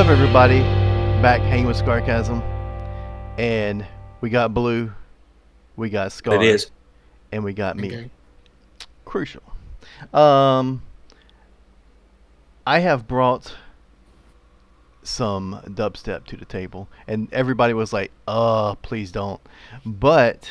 up, everybody? Back hanging with Scarcasm, and we got Blue, we got Scar, It is. and we got me. Okay. Crucial. I have brought some dubstep to the table, and everybody was like, please don't." But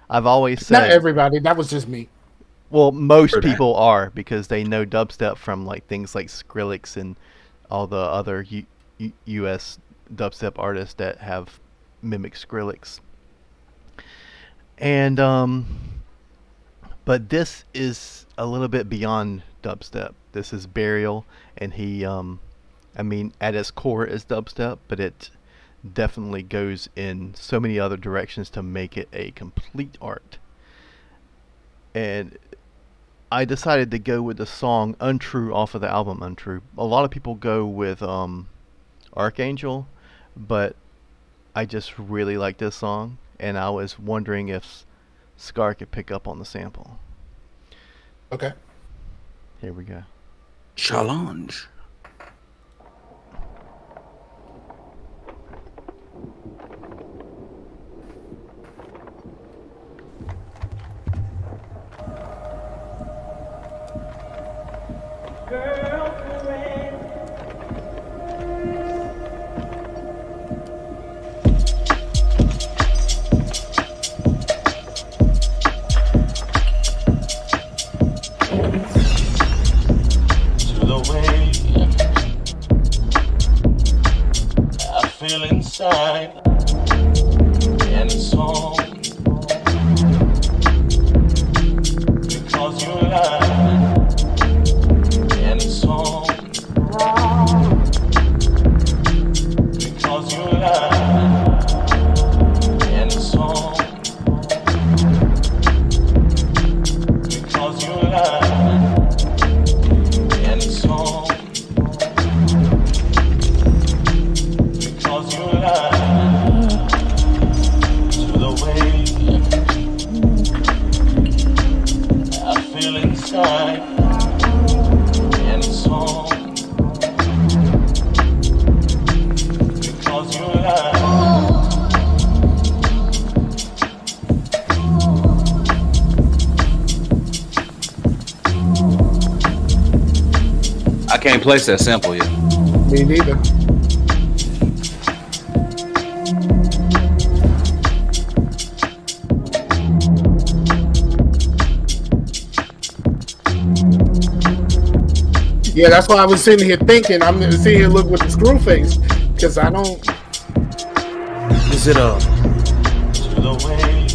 I've always said, Not everybody. That was just me. well, most Heard that. people are, because they know dubstep from like things like Skrillex and all the other U.S. dubstep artists that have mimicked Skrillex. And but this is a little bit beyond dubstep. This is Burial, and he, I mean, at its core is dubstep, but it definitely goes in so many other directions to make it a complete art. And I decided to go with the song Untrue off of the album Untrue. A lot of people go with Archangel, but I just really like this song, and I was wondering if Scar could pick up on the sample. Okay. Here we go. Challenge. Feel inside, and it's all because you lied, and it's all because you lied, and it's all because you lied, and it's all because you lied to the way I feel inside, and it's all because you lied. I can't place that sample yet. Me neither. Yeah, that's why I was sitting here thinking. I'm gonna sit here look with the screw face because I don't. Is it a To the way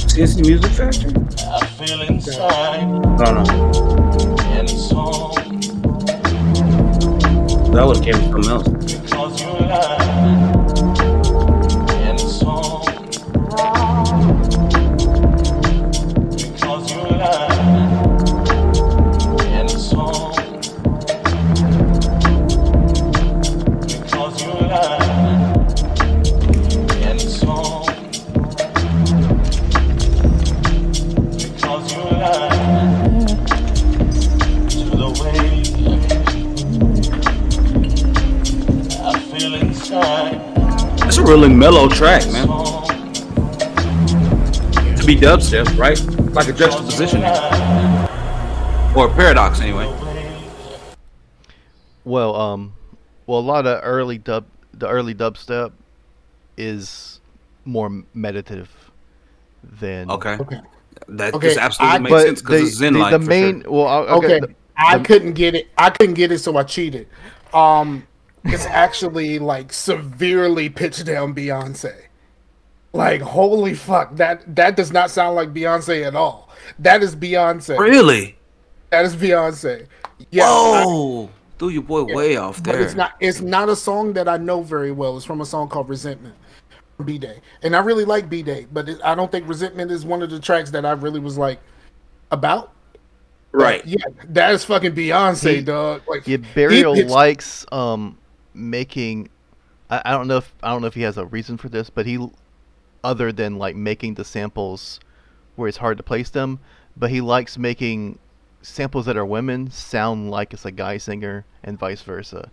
CNC Music Factory? I feel inside, I don't know. and it's all That would have came from something else. because you lied, and it's all because you lied, and it's all because you lied, and it's all because you lied to the way I feel inside. It's a really mellow track, man. To be dubstep, right? Like a juxtaposition or a paradox, anyway. Well, a lot of the early dubstep is more meditative than. Okay. Okay. That Okay, just absolutely I- makes But sense because it's Zen-like. the for main, sure. well, Okay. the- I couldn't get it. I couldn't get it, so I cheated. It's actually like severely pitched down Beyonce. Like holy fuck, that does not sound like Beyonce at all. That is Beyonce. Really? That is Beyonce. Yeah. I- Whoa! Threw your boy way off But there. it's not a song that I know very well. It's from a song called Resentment from B-Day. And I really like B-Day, but I don't think Resentment is one of the tracks that I really was like about. Right. Yeah, that is fucking Beyonce, He- dog. Like Yeah, Burial he pitched- likes making. I don't know if he has a reason for this, but he, other than like making the samples where it's hard to place them, but he likes making samples that are women sound like it's a guy singer and vice versa.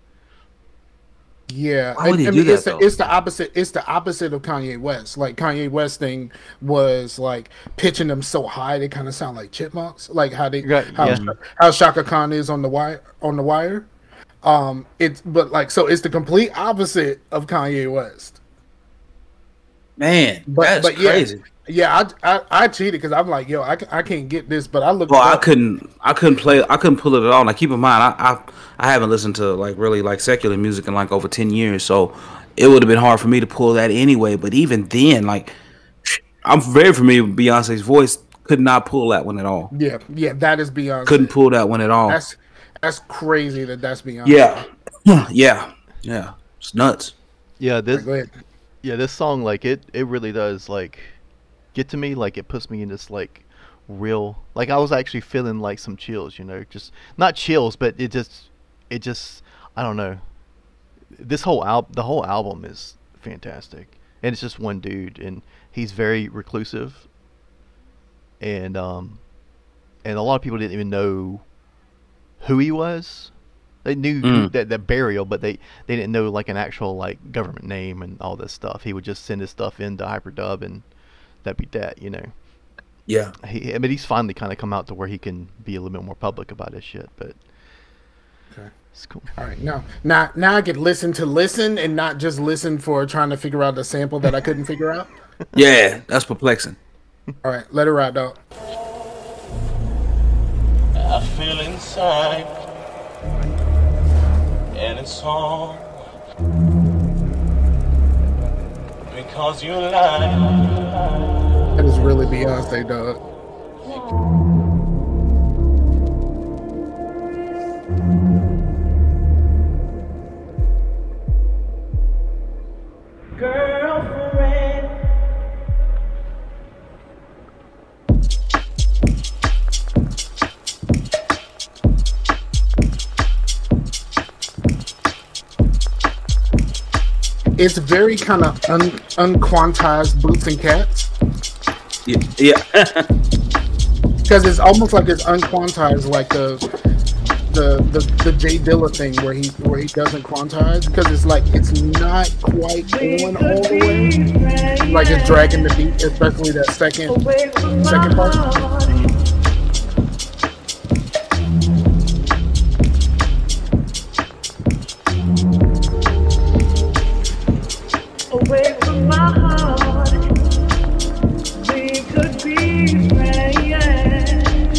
Yeah, Why would he I do mean that though? it's the opposite. It's the opposite of Kanye West. Like Kanye West thing was like pitching them so high they kind of sound like chipmunks. Like Right? Yeah. how Shaka Khan is on the wire. It's but like so it's the complete opposite of Kanye West. Man, that's But yeah, crazy. yeah, I cheated because I'm like, yo, I can't get this, but I looked Well, it I up. couldn't play, I couldn't pull it at all. Now, keep in mind, I haven't listened to like really like secular music in like over 10 years, so it would have been hard for me to pull that anyway. But even then, like, I'm very familiar with Beyonce's voice. Could not pull that one at all. Yeah, yeah, that is Couldn't Beyonce. pull that one at all. That's that's crazy that's Yeah, Beyonce. yeah, yeah. It's nuts. Yeah. All right, This go ahead. yeah this song like it really does like get to me. Like it puts me in this like real like I was actually feeling like some chills. You know, just not chills, but it just I don't know. The whole album is fantastic, and it's just one dude, and he's very reclusive, and and a lot of people didn't even know who he was. They knew Mm, that burial, but they didn't know like an actual like government name and all this stuff. He would just send his stuff into Hyperdub, and that'd be that, you know. yeah. I mean, he's finally kind of come out to where he can be a little bit more public about his shit, but Okay. it's cool. All right, now I could listen and not just listen for trying to figure out the sample that I couldn't figure out. Yeah, that's perplexing. All right, let it ride, dog. I feel inside, and it's all because you lied. That is really Beyonce, dog. Girlfriend, It's very kind of unquantized boots and cats Yeah, yeah. because it's almost like it's unquantized, like the Jay Dilla thing where he doesn't quantize because it's like it's not quite going all the way. Like it's dragging the beat, especially that second part. Away from my heart, we could be friends.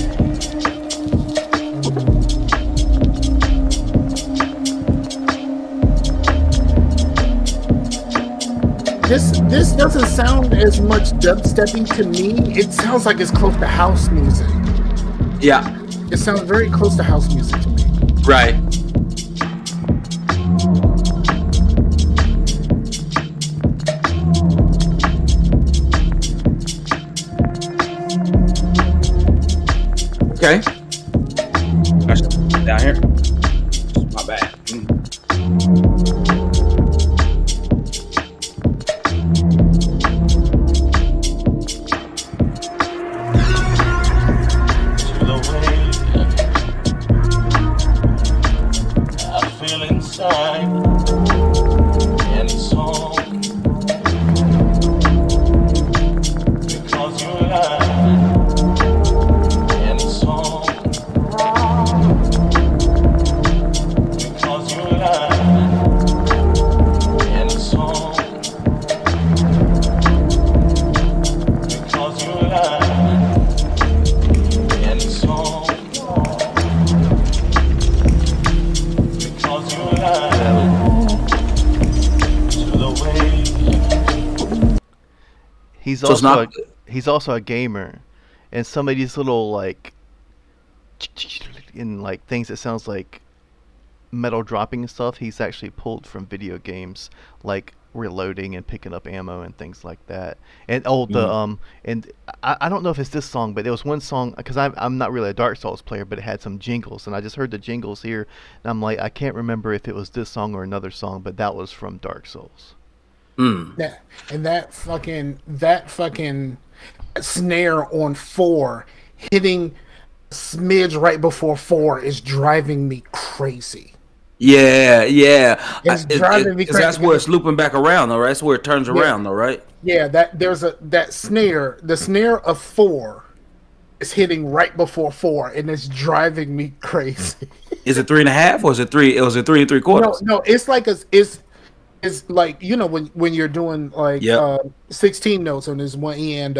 This doesn't sound as much dubsteppy to me. It sounds like it's close to house music. Yeah, It sounds very close to house music to me. right. Okay. That's down here. My bad. to the way I feel inside, and it's all because you lied, and it's all because you lied, and it's all because you lied, and it's all because you lied to the way. He's So it's also not. he's also a gamer, and some of these little like in like things that sounds like metal dropping and stuff. He's actually pulled from video games, like reloading and picking up ammo and things like that. And the Mm. and I don't know if it's this song, but there was one song because I'm not really a Dark Souls player, but it had some jingles, and I just heard the jingles here, and I'm like I can't remember if it was this song or another song, but that was from Dark Souls. Mm. Yeah, and that fucking snare on 4 hitting smidge right before 4 is driving me crazy. Yeah, yeah. It's driving me Because that's crazy. where it's looping back around, though, right? That's where it turns Yeah. around, though, right? Yeah, that snare, the snare of 4 is hitting right before 4, and it's driving me crazy. Is it 3.5 or is it three? It was a 3 3/4. No, it's like it's like when you're doing like Yep. 16 notes and there's one E and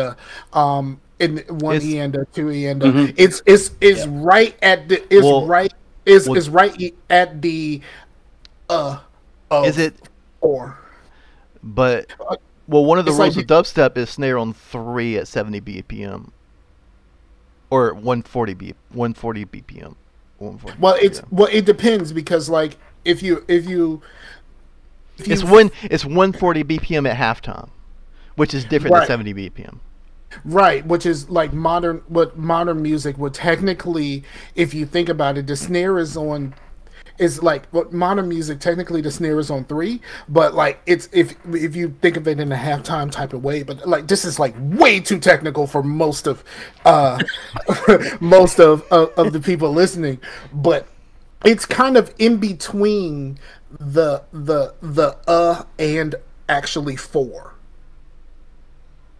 in one It's- E and a 2 E and Mhm. it's right at the it's Well- right is well- is right at the of Is it? 4. But well, one of the It's rules like of dubstep is snare on 3 at 70 BPM or 140 BPM. 140 Well, BPM. it depends because like if you It's 140 BPM at halftime, which is different Right. than 70 BPM. right, which is like modern music would technically, if you think about it, the snare is like what modern music technically the snare is on 3, but like it's if you think of it in a halftime type of way, but like this is like way too technical for most of most of the people listening, but it's kind of in between the and actually 4.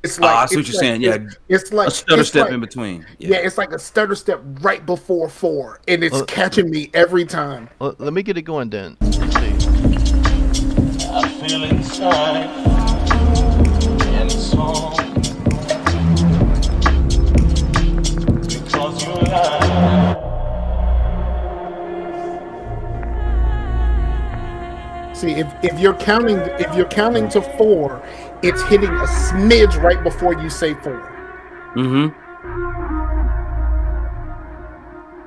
It's like I see what you're saying. Yeah, it's like a stutter it's step like- in between. yeah, it's like a stutter step right before 4, and it's Well- catching me every time. Let me get it going then. Let's see. I feel inside and so because you lie. See, if you're counting to 4, it's hitting a smidge right before you say 4. Mm-hmm.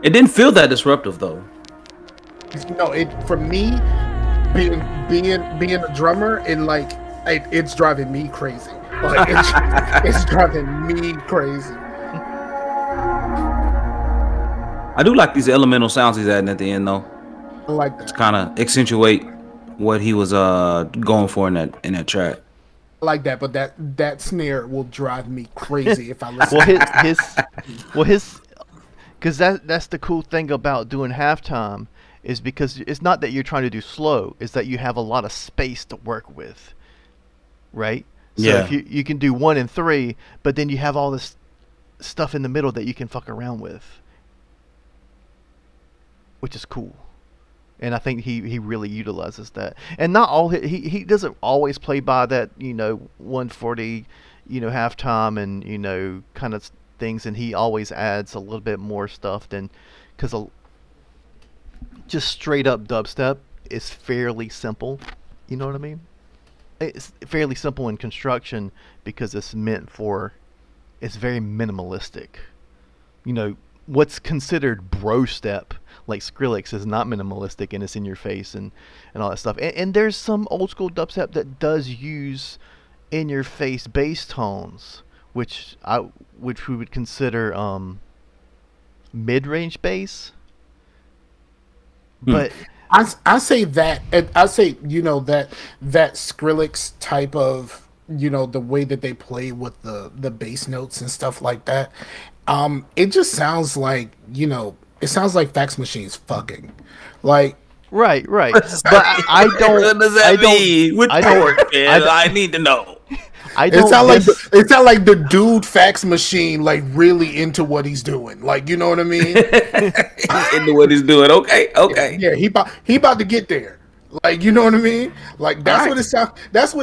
It didn't feel that disruptive though. No, it for me being a drummer and like it's driving me crazy. Like it's driving me crazy. I do like these elemental sounds he's adding at the end though, I like to that. kind of accentuate what he was going for in that track. I like that, but that snare will drive me crazy if I listen. Well, his, because that's the cool thing about doing halftime is because it's not that you're trying to do slow, it's that you have a lot of space to work with, right? So Yeah. if you can do 1 and 3, but then you have all this stuff in the middle that you can fuck around with, which is cool. And I think he really utilizes that. And not all he doesn't always play by that 140 halftime and kind of things, and he always adds a little bit more stuff than because just straight up dubstep is fairly simple. You know what I mean? It's fairly simple in construction because it's it's very minimalistic. What's considered bro step, like Skrillex, is not minimalistic and it's in your face and all that stuff. And there's some old school dubstep that does use in your face bass tones, which we would consider mid range bass. But I say that, and I say that Skrillex type of the way that they play with the bass notes and stuff like that. It just sounds like it sounds like fax machines fucking like. right. But I don't. What does that I don't. mean? With I don't- torque, man. I- I need to know. I It don't. sound like dis- it sound like the dude fax machine like really into what he's doing. Like you know what I mean? Into what he's doing. Okay. Yeah, he about to get there. Like you know what I mean? Like that's what it sounds. That's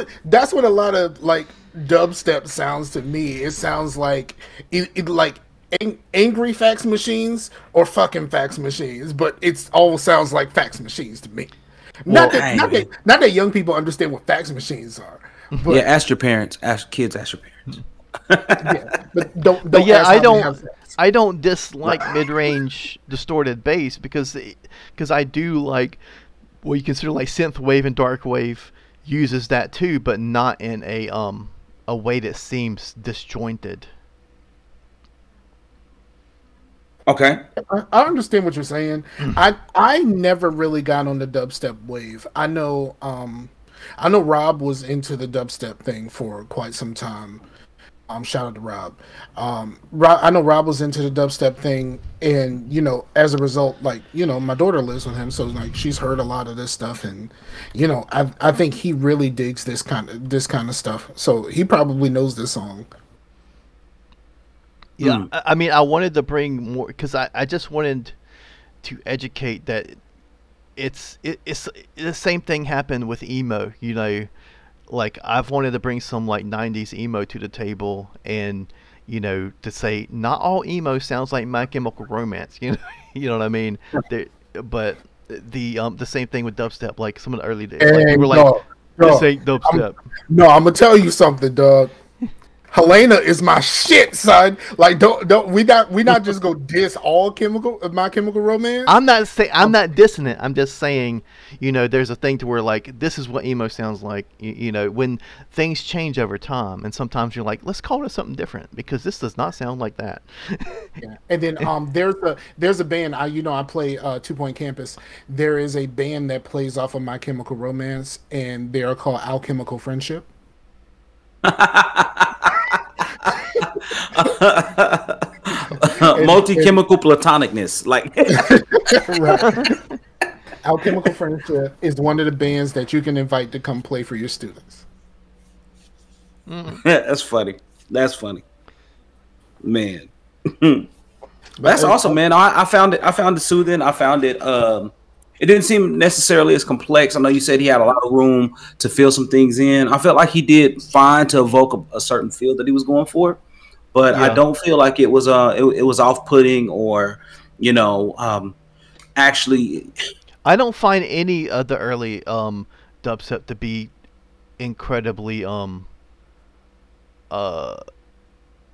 what a lot of like dubstep sounds to me. It sounds like it like angry fax machines or fucking fax machines, but it's all sounds like fax machines to me. Not that young people understand what fax machines are. But, Yeah, ask your parents. Ask kids. Ask your parents. yeah, but don't. But yeah, ask I how they have don't. sex. I don't dislike mid-range distorted bass because I do like what you consider like synthwave and darkwave uses that too, but not in a way that seems disjointed. Okay. I understand what you're saying. I never really got on the dubstep wave. I know Rob was into the dubstep thing for quite some time. Shout out to Rob. Rob, I know Rob was into the dubstep thing, and as a result, like my daughter lives with him, so like she's heard a lot of this stuff, and I think he really digs this kind of stuff. So he probably knows this song. Yeah, I mean, I wanted to bring more because I just wanted to educate that it's the same thing happened with emo. Like I've wanted to bring some like '90s emo to the table, and to say not all emo sounds like My Chemical Romance. You know what I mean? There, but the same thing with dubstep. Like some of the early days, like And people were like, this ain't dubstep. I'm gonna tell you something, Doug. Helena is my shit, son. Like, don't we not just go diss all My Chemical Romance. I'm not dissing it. I'm just saying, there's a thing to where like this is what emo sounds like. When things change over time, and sometimes you're like, let's call it something different because this does not sound like that. Yeah. And then there's a band I play 2 Point Campus. There is a band that plays off of My Chemical Romance, and they are called Alchemical Friendship. Multi-chemical platonicness, like Right. Alchemical Friendship is one of the bands that you can invite to come play for your students. That's funny. That's funny, man. That's awesome, man. I found it soothing. I found it. It didn't seem necessarily as complex. I know you said he had a lot of room to fill some things in. I felt like he did fine to evoke a certain feel that he was going for, but I don't feel like it was it was off-putting or actually. I don't find any of the early dubstep to be incredibly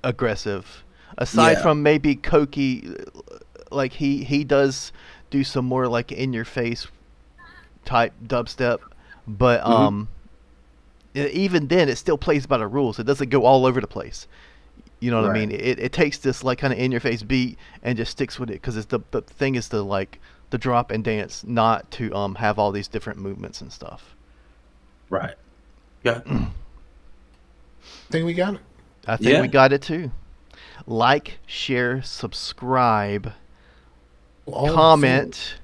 aggressive. Aside from maybe Koki, like he does do some more like in your face type dubstep, but even then it still plays by the rules. It doesn't go all over the place. You know what I mean? It takes this like kind of in your face beat and just sticks with it because it's the thing is to like the drop and dance, not to have all these different movements and stuff. Right. Yeah. I think we got it. I think we got it too. Like, share, subscribe, comment.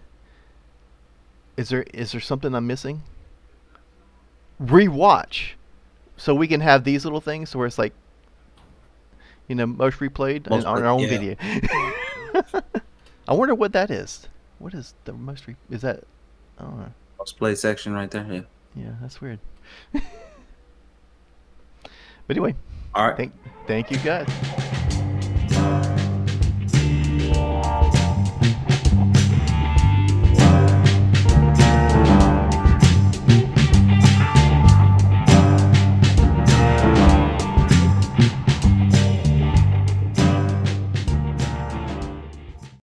Is there something I'm missing? Rewatch, so we can have these little things where it's like, most replayed on our own video. I wonder what that is. What is the most? Is that? I don't know. Most play section right there. Yeah. Yeah, that's weird. But anyway, all right. Thank you guys.